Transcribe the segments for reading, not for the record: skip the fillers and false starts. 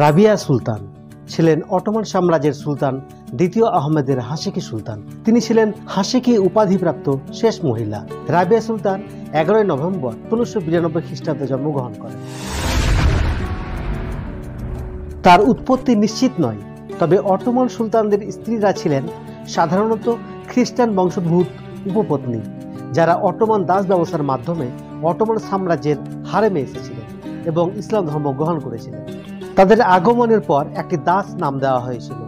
রাবিয়া সুলতান ছিলেন অটোমান সাম্রাজ্যের সুলতান দ্বিতীয় আহমেদের হাসেকি সুলতান। তিনি ছিলেন হাসেকি উপাধিপ্রাপ্ত শেষ মহিলা। রাবিয়া সুলতান 11 নভেম্বর 1692 খ্রিস্টাব্দে জন্মগ্রহণ করেন। তার উৎপত্তি নিশ্চিত নয়, তবে অটোমান সুলতানদের স্ত্রীরা ছিলেন সাধারণত খ্রিস্টান বংশোদ্ভূত উপপত্নী, যারা অটোমান দাস ব্যবস্থার মাধ্যমে অটোমান সাম্রাজ্যের হারেমে এসেছিলেন এবং ইসলাম ধর্ম গ্রহণ করেছিলেন। তাদের আগমনের পর একটি দাস নাম দেওয়া হয়েছিল।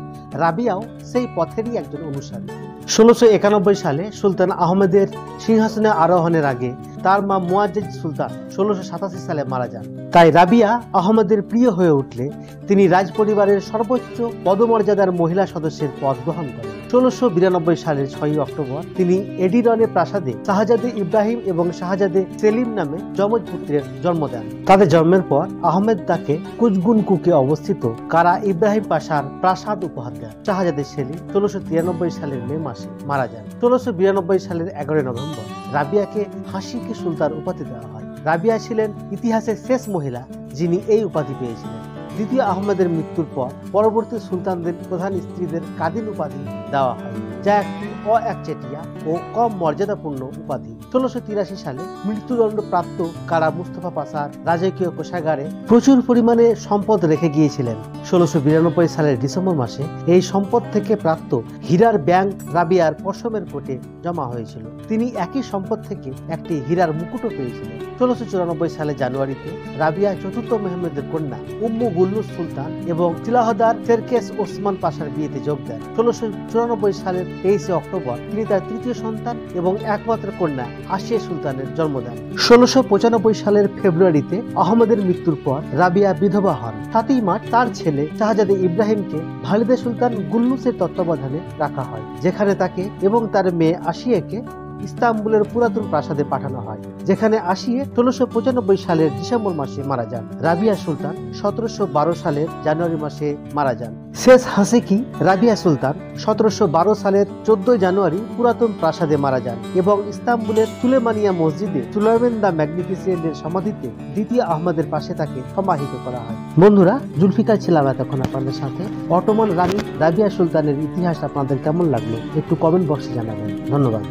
রাবিয়াও সেই পথেরই একজন অনুসারী। 1691 সালে সুলতান আহমেদের সিংহাসনে আরোহণের আগে তার মা মুয়াজ্জেজ সুলতান 1687 সালে মারা যান। তাই রাবিয়া আহমেদের প্রিয় হয়ে উঠলে তিনি রাজপরিবারের সর্বোচ্চ পদমর্যাদার মহিলা সদস্যের পদ গ্রহণ করেন। 1692 সালের 6 অক্টোবর তিনি এডিরনে প্রাসাদে শাহজাদে ইব্রাহিম এবং শাহজাদে সেলিম নামে যমজ পুত্রের জন্ম দেন। তাদের জন্মের পর আহমেদ তাকে কুজগুনকুকে অবস্থিত কারা ইব্রাহিম পাশার প্রাসাদ উপহার দেন। শাহজাদে সেলিম 1693 সালের মে মাসে মারা যান। 1692 সালের 11 নভেম্বর রাবিয়াকে হাসেকি সুলতান উপাধি দেওয়া হয়। রাবিয়া ছিলেন ইতিহাসের শেষ মহিলা যিনি এই উপাধি পেয়েছিলেন। দ্বিতীয় আহমেদের মৃত্যুর পর পরবর্তী সুলতানদের প্রধান স্ত্রীদের কাদিন উপাধি দেওয়া হয়, যা একটি একচেটিয়া ও কম মর্যাদাপূর্ণ উপাধি। 1683 সালে মৃত্যুদণ্ড প্রাপ্ত কারা মুস্তফা পাশার রাজকীয় কোষাগারে প্রচুর পরিমাণে সম্পদ রেখে গিয়েছিলেন। 1692 সালের ডিসেম্বর মাসে এই সম্পদ থেকে প্রাপ্ত হীরার ব্যাংক রাবিয়ার পশমের কোটে জমা হয়েছিল। তিনি একই সম্পদ থেকে একটি হীরার মুকুটও পেয়েছিলেন। 1694 সালে জানুয়ারিতে রাবিয়া চতুর্থ মেহমেদের কন্যা উম্মু গুল্লুস সুলতান এবং তিলাহদার সেরকেস ওসমান পাশার বিয়েতে যোগ দেন। 1694 সালের 23 অক্টোবর তিনি তার তৃতীয় সন্তান এবং একমাত্র কন্যা আসিয়া সুলতানের জন্ম দেন। 1695 সালের ফেব্রুয়ারিতে আহমেদের মৃত্যুর পর রাবিয়া বিধবা হন। 7 মার্চ তার ছেলে শাহজাদে ইব্রাহিমকে ভালিদে সুলতান গুল্লুসের তত্ত্বাবধানে রাখা হয়, যেখানে তাকে এবং তার মেয়ে আসিয়াকে ইস্তাম্বুলের পুরাতন প্রাসাদে পাঠানো হয়, যেখানে আসিয়ে 1695 সালের ডিসেম্বর মাসে মারা যান। রাবিয়া সুলতান 1712 সালের জানুয়ারি মাসে মারা যান। শেষ হাসেকি রাবিয়া সুলতান 1712 সালের 14 জানুয়ারি পুরাতন প্রাসাদে মারা যান এবং ইস্তাম্বুলের সুলেমানিয়া মসজিদে সুলাইমান দ্য ম্যাগনিফিসেন্টের সমাধিতে দ্বিতীয় আহমেদের পাশে তাকে সমাহিত করা হয়। বন্ধুরা, জুলফিকার ছিলাম এতক্ষণ আপনাদের সাথে। অটোমান রানী রাবিয়া সুলতানের ইতিহাস আপনাদের কেমন লাগলো একটু কমেন্ট বক্সে জানাবেন। ধন্যবাদ।